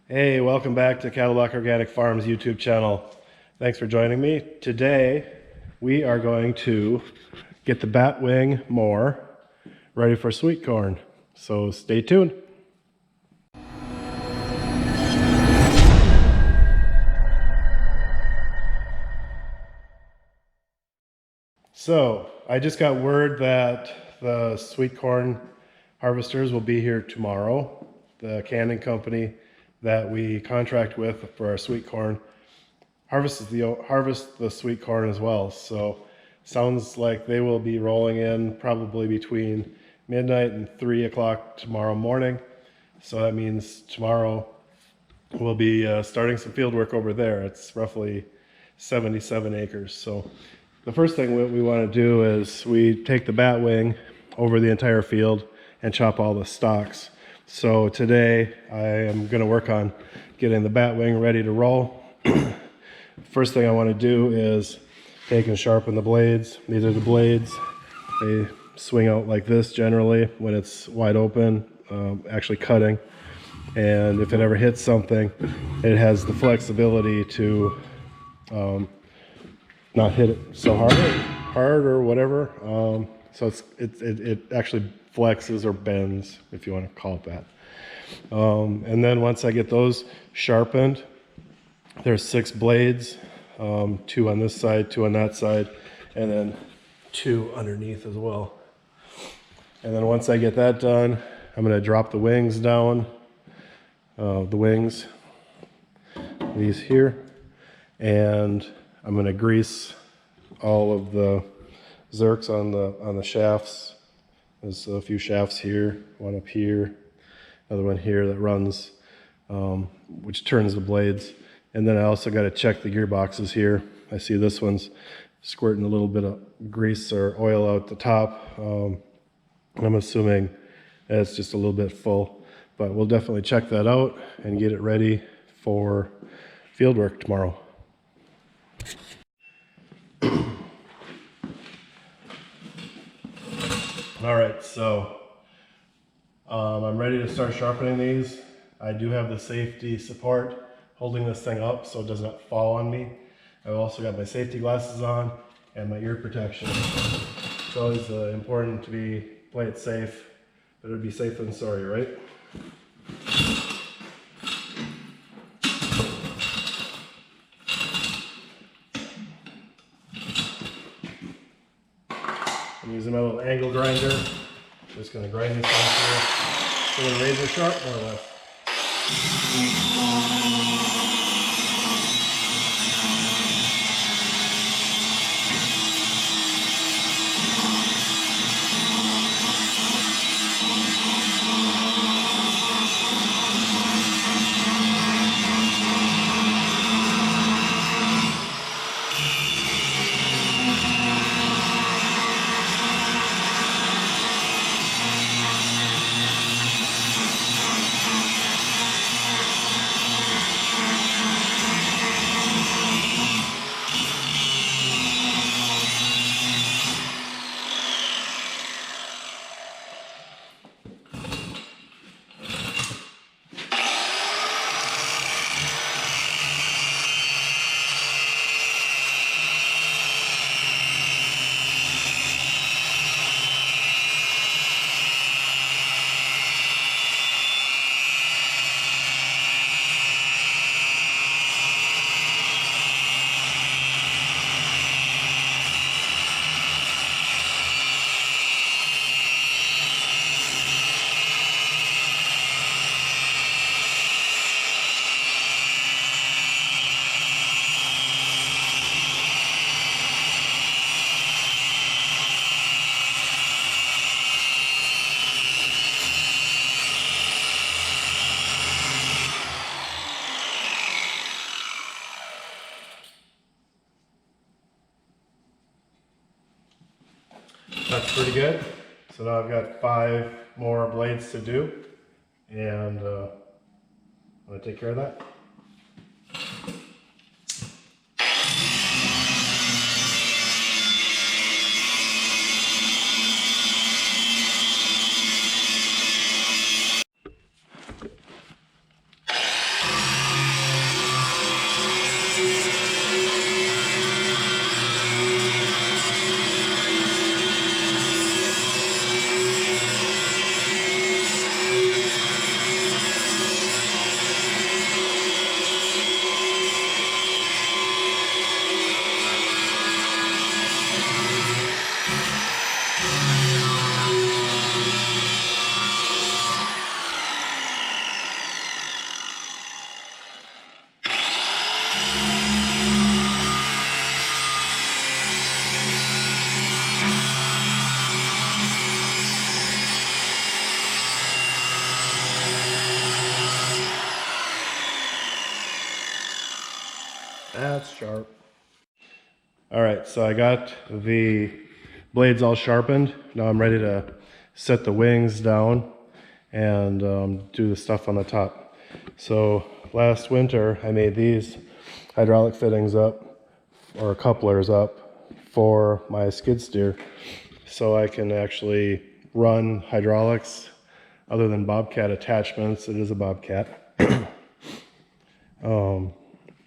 Hey, welcome back to Kadelbach Organic Farms YouTube channel. Thanks for joining me. Today, we are going to get the Batwing Mower ready for sweet corn. So stay tuned. So I just got word that the sweet corn harvesters will be here tomorrow. The canning company that we contract with for our sweet corn harvest the sweet corn as well. So sounds like they will be rolling in probably between midnight and 3 o'clock tomorrow morning. So that means tomorrow we'll be starting some field work over there. It's roughly 77 acres. So the first thing we want to do is we take the batwing over the entire field and chop all the stalks. So today I am going to work on getting the batwing ready to roll. First thing I want to do is take and sharpen the blades. These are the blades. They swing out like this generally when it's wide open, actually cutting. And if it ever hits something, it has the flexibility to not hit it so hard or whatever. So it actually flexes or bends, if you want to call it that. And then once I get those sharpened, there's 6 blades, 2 on this side, 2 on that side, and then 2 underneath as well. And then once I get that done, I'm going to drop the wings down, these here, and I'm going to grease all of the zerks on the shafts. There's a few shafts here, one up here, another one here that runs, which turns the blades. And then I also got to check the gearboxes here. I see this one's squirting a little bit of grease or oil out the top. I'm assuming it's just a little bit full, but we'll definitely check that out and get it ready for field work tomorrow. All right, so I'm ready to start sharpening these. I do have the safety support holding this thing up so it does not fall on me. I've also got my safety glasses on and my ear protection. It's always important to play it safe. Better be safe than sorry, right? I'm using my little angle grinder. I'm just going to grind this off here. So the razor sharp, more or less. That's pretty good. So now I've got 5 more blades to do, and I'm going to take care of that. That's sharp. All right, so I got the blades all sharpened. Now I'm ready to set the wings down and do the stuff on the top. So last winter I made these hydraulic fittings up, or couplers up, for my skid steer, so I can actually run hydraulics other than Bobcat attachments. It is a Bobcat.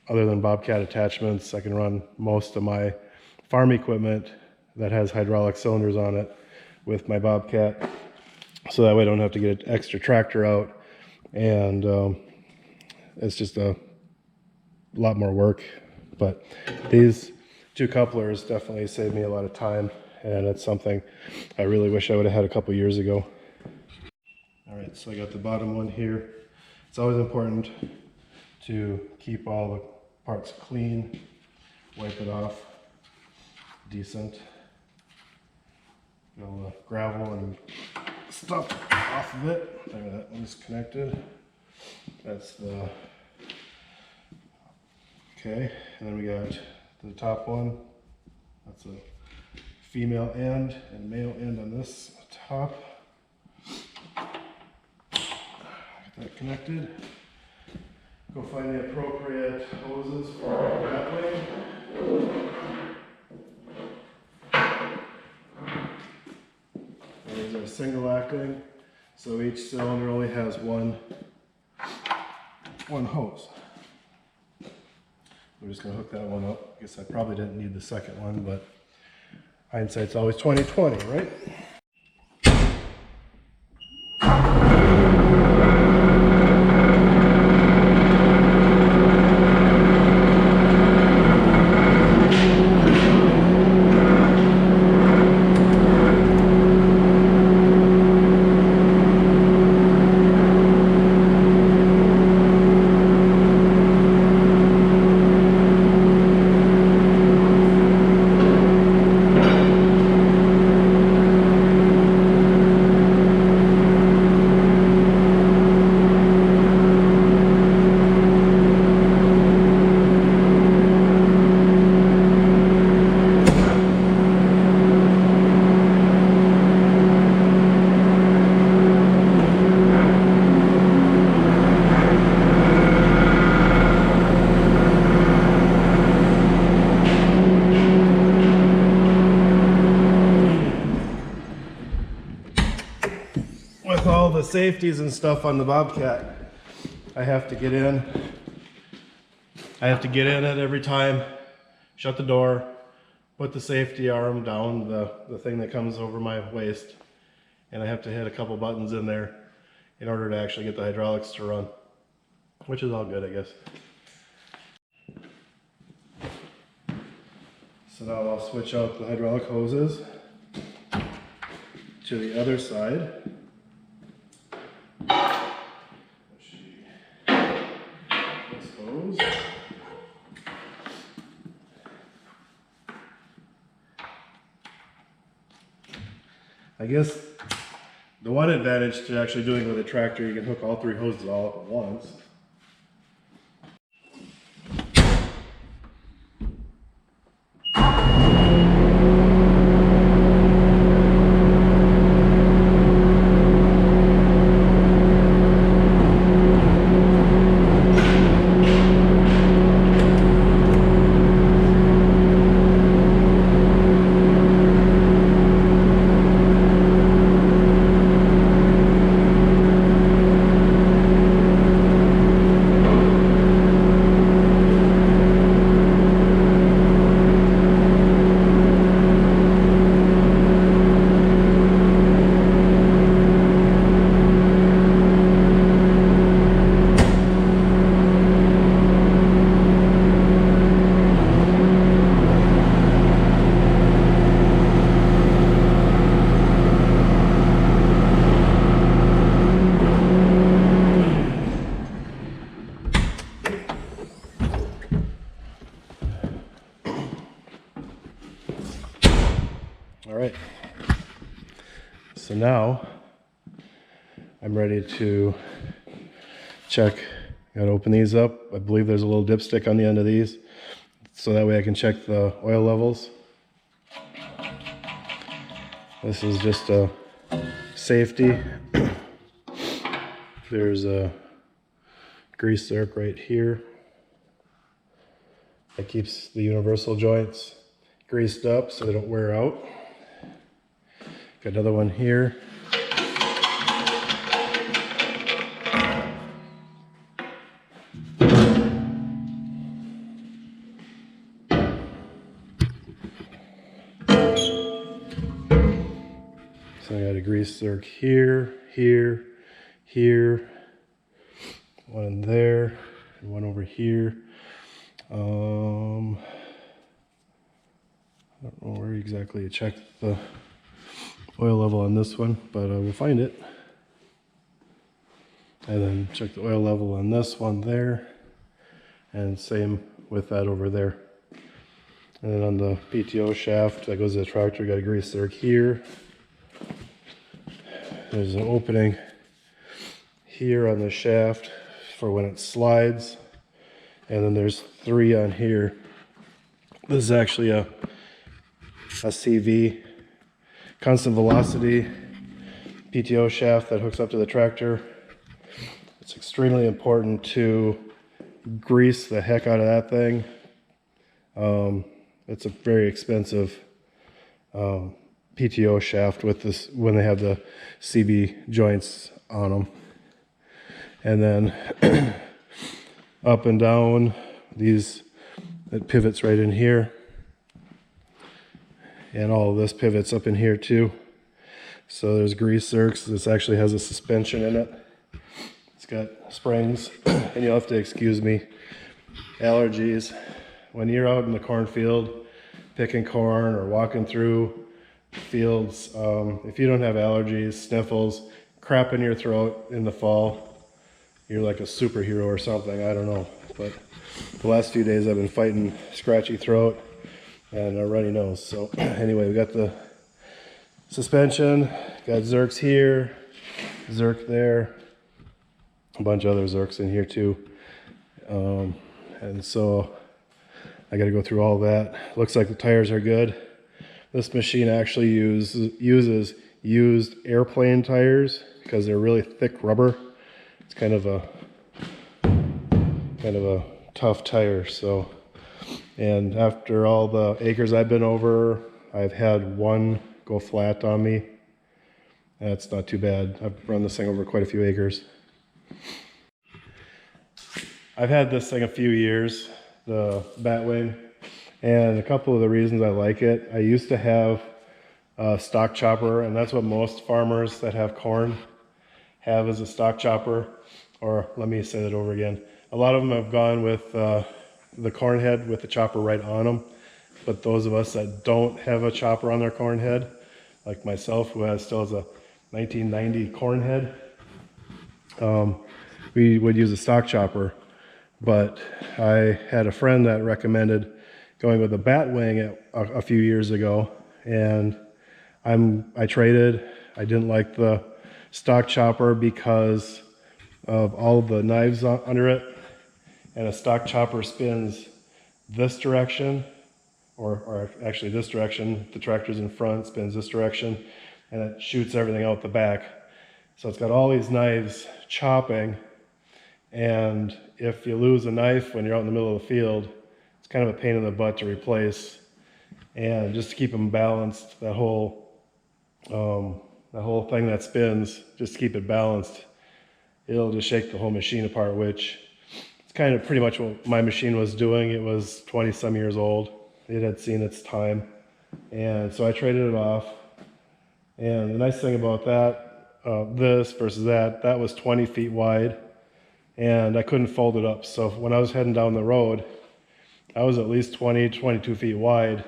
Other than Bobcat attachments, I can run most of my farm equipment that has hydraulic cylinders on it with my Bobcat, so that way I don't have to get an extra tractor out, and it's just a lot more work. But these two couplers definitely saved me a lot of time, and it's something I really wish I would have had a couple years ago. All right, so I got the bottom one here. It's always important to keep all the parts clean, wipe it off decent. No gravel and stuff off of it. There, that one's connected. That's the, okay, and then we got the top one. That's a female end and male end on this top. Get that connected. Go find the appropriate hoses for Batwing. These are single acting, so each cylinder only has one hose. We're just going to hook that one up. I guess I probably didn't need the second one, but hindsight's always 20/20, right? With all the safeties and stuff on the Bobcat, I have to get in. I have to get in it every time, shut the door, put the safety arm down, the thing that comes over my waist, and I have to hit a couple buttons in there in order to actually get the hydraulics to run, which is all good, I guess. So now I'll switch out the hydraulic hoses to the other side. This hose. I guess the one advantage to actually doing it with a tractor, you can hook all three hoses all up at once. All right, so now I'm ready to check. Got to open these up. I believe there's a little dipstick on the end of these. so that way I can check the oil levels. This is just a safety. There's a grease zerk right here that keeps the universal joints greased up so they don't wear out. Got another one here. So I got a grease zerk here, here, here, one in there, and one over here. I don't know where exactly to check the oil level on this one, but we'll find it. And then check the oil level on this one there, and same with that over there. And then on the PTO shaft that goes to the tractor, got a grease zerk here. There's an opening here on the shaft for when it slides, and then there's 3 on here. This is actually a CV, constant velocity PTO shaft that hooks up to the tractor. It's extremely important to grease the heck out of that thing. It's a very expensive PTO shaft with this when they have the CV joints on them. And then up and down, it pivots right in here. And all of this pivots up in here too. So there's grease zerks. This actually has a suspension in it. It's got springs, and you'll have to excuse me, allergies. When you're out in the cornfield picking corn or walking through fields, if you don't have allergies, sniffles, crap in your throat in the fall, you're like a superhero or something. I don't know. But the last few days I've been fighting scratchy throat and a runny nose. So anyway, we got the suspension, got zerks here, zerk there, a bunch of other zerks in here too. And so I got to go through all that. Looks like the tires are good. This machine actually uses used airplane tires because they're really thick rubber. It's kind of a tough tire. So, and after all the acres I've been over, I've had one go flat on me. That's not too bad. I've run this thing over quite a few acres. I've had this thing a few years, the Batwing, and a couple of the reasons I like it. I used to have a stock chopper, and that's what most farmers that have corn have, is a stock chopper. Or let me say that over again. A lot of them have gone with the corn head with the chopper right on them. But those of us that don't have a chopper on their corn head, like myself, who still has a 1990 corn head, we would use a stock chopper. But I had a friend that recommended going with a Batwing a few years ago, and I traded. I didn't like the stock chopper because of all the knives under it, and a stock chopper spins this direction, or actually this direction. The tractor's in front, spins this direction, and it shoots everything out the back. So it's got all these knives chopping, and if you lose a knife when you're out in the middle of the field, it's kind of a pain in the butt to replace. And just to keep them balanced, that whole thing that spins, just to keep it balanced, it'll just shake the whole machine apart, which it's kind of pretty much what my machine was doing. It was 20 some years old. It had seen its time. And so I traded it off. And the nice thing about that, this versus that was 20 feet wide, and I couldn't fold it up. So when I was heading down the road, I was at least 20, 22 feet wide.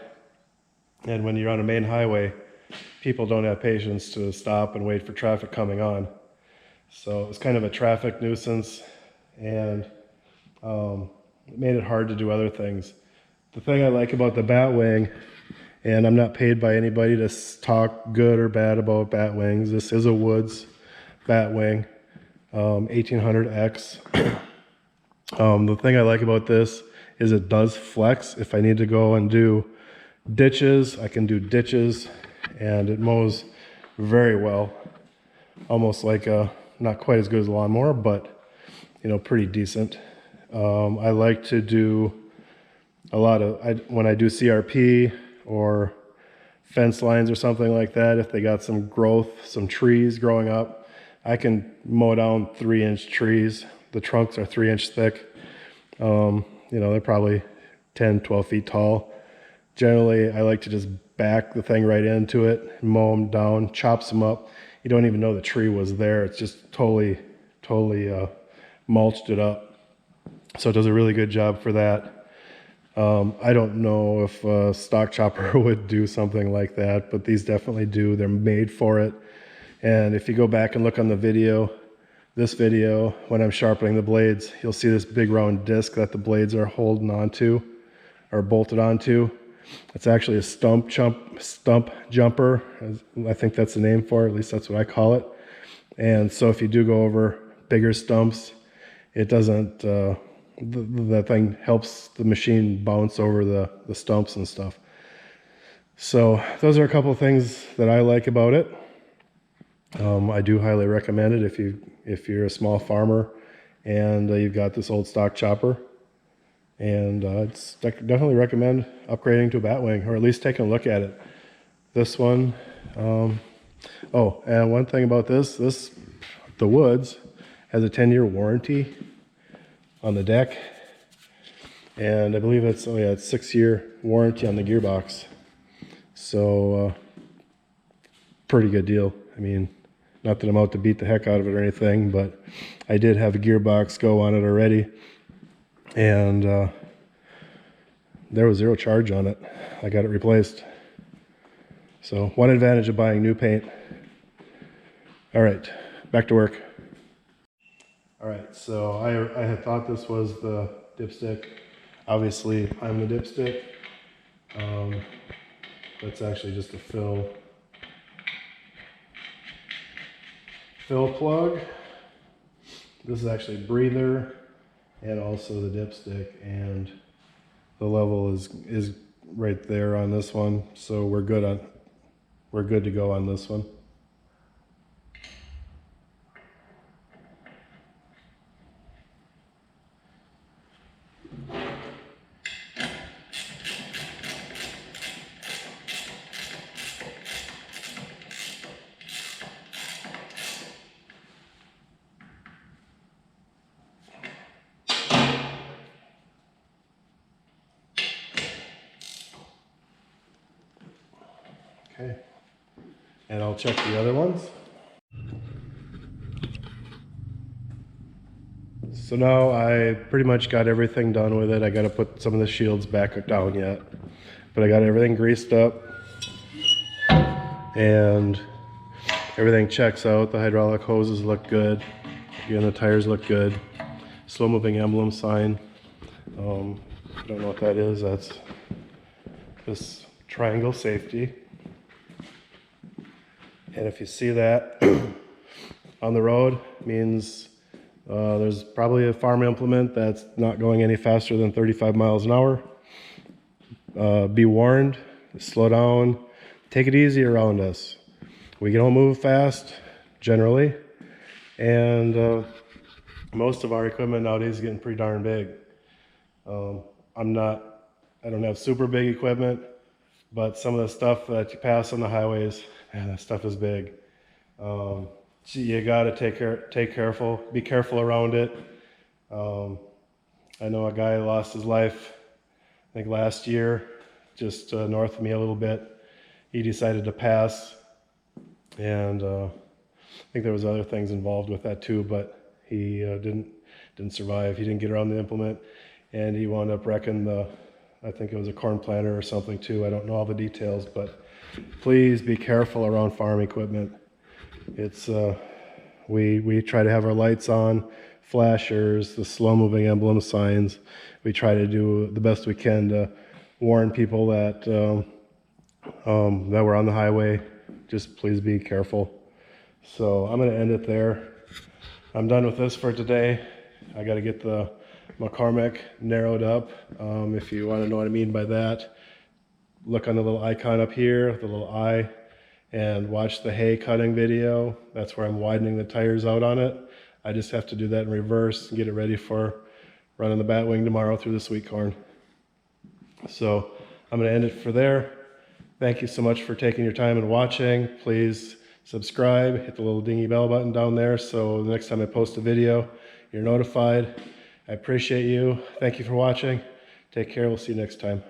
And when you're on a main highway, people don't have patience to stop and wait for traffic coming on. So it was kind of a traffic nuisance, and it made it hard to do other things. The thing I like about the Batwing, and I'm not paid by anybody to talk good or bad about Batwings. This is a Woods Batwing, 1800X. The thing I like about this is it does flex. If I need to go and do ditches, I can do ditches, and it mows very well. Almost like not quite as good as a lawnmower, but you know, pretty decent. I like to do a lot of, when I do CRP or fence lines or something like that, if they got some growth, some trees growing up, I can mow down 3-inch trees. The trunks are 3-inch thick. You know, they're probably 10, 12 feet tall. Generally, I like to just back the thing right into it, mow them down, chops them up. You don't even know the tree was there. It's just totally mulched it up. So it does a really good job for that. I don't know if a stock chopper would do something like that, but these definitely do. They're made for it. And if you go back and look on the video, this video, when I'm sharpening the blades, you'll see this big round disc that the blades are holding onto or bolted onto. It's actually a stump jumper. I think that's the name for it. At least that's what I call it. And so if you do go over bigger stumps, it doesn't, that thing helps the machine bounce over the stumps and stuff. So those are a couple of things that I like about it. I do highly recommend it if you're a small farmer and you've got this old stock chopper. And it's definitely recommend upgrading to a Batwing, or at least taking a look at it. This one, oh, and one thing about this, the Woods has a 10-year warranty on the deck, and I believe it's, oh yeah, it's 6-year warranty on the gearbox. So pretty good deal. I mean, not that I'm out to beat the heck out of it or anything, but I did have a gearbox go on it already, and there was zero charge on it. I got it replaced. So one advantage of buying new paint. All right, back to work. All right, so I had thought this was the dipstick. Obviously, I'm the dipstick. That's actually just a fill plug. This is actually a breather and also the dipstick, and the level is right there on this one, so we're good to go on this one. Okay, and I'll check the other ones. So now I pretty much got everything done with it. I got to put some of the shields back down yet, but I got everything greased up and everything checks out. The hydraulic hoses look good. Again, the tires look good. Slow moving emblem sign. I don't know what that is. That's this triangle safety. And if you see that on the road, means there's probably a farm implement that's not going any faster than 35 miles an hour. Be warned, slow down, take it easy around us. We don't move fast, generally, and most of our equipment nowadays is getting pretty darn big. I don't have super big equipment, but some of the stuff that you pass on the highways, man, that stuff is big. You gotta be careful around it. I know a guy lost his life, I think last year, just north of me a little bit. He decided to pass, and I think there was other things involved with that too, but he didn't survive. He didn't get around the implement, and he wound up wrecking I think it was a corn planter or something too. I don't know all the details, but please be careful around farm equipment. It's we try to have our lights on, flashers, the slow moving emblem signs. We try to do the best we can to warn people that that we're on the highway. Just please be careful. So I'm going to end it there. I'm done with this for today. I got to get the McCormick narrowed up. If you want to know what I mean by that, look on the little icon up here, the little eye, and watch the hay cutting video. That's where I'm widening the tires out on it. I just have to do that in reverse and get it ready for running the Batwing tomorrow through the sweet corn. So I'm going to end it for there. Thank you so much for taking your time and watching. Please subscribe, hit the little dingy bell button down there so the next time I post a video, you're notified. I appreciate you. Thank you for watching. Take care. We'll see you next time.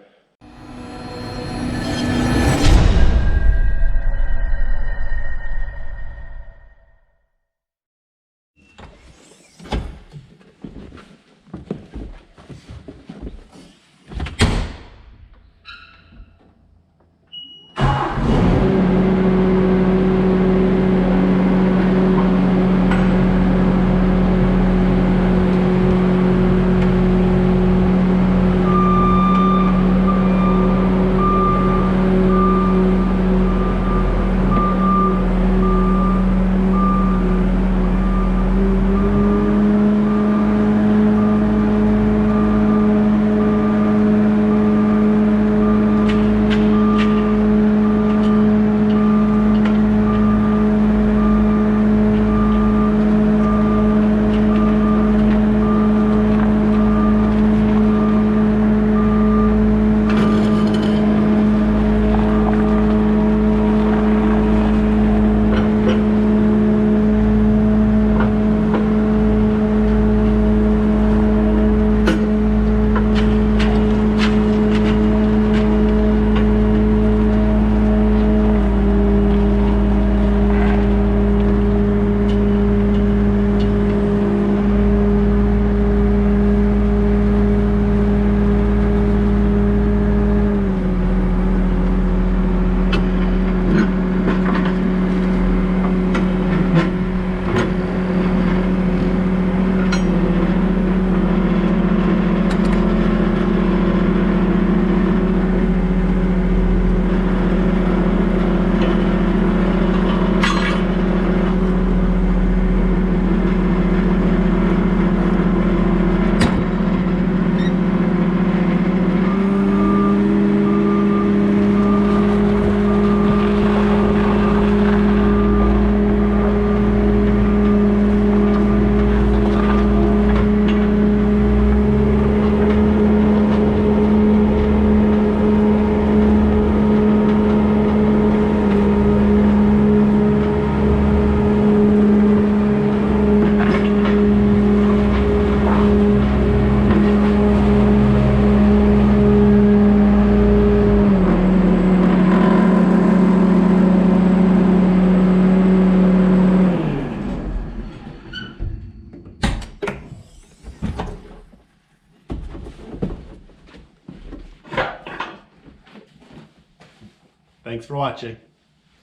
Thanks for watching.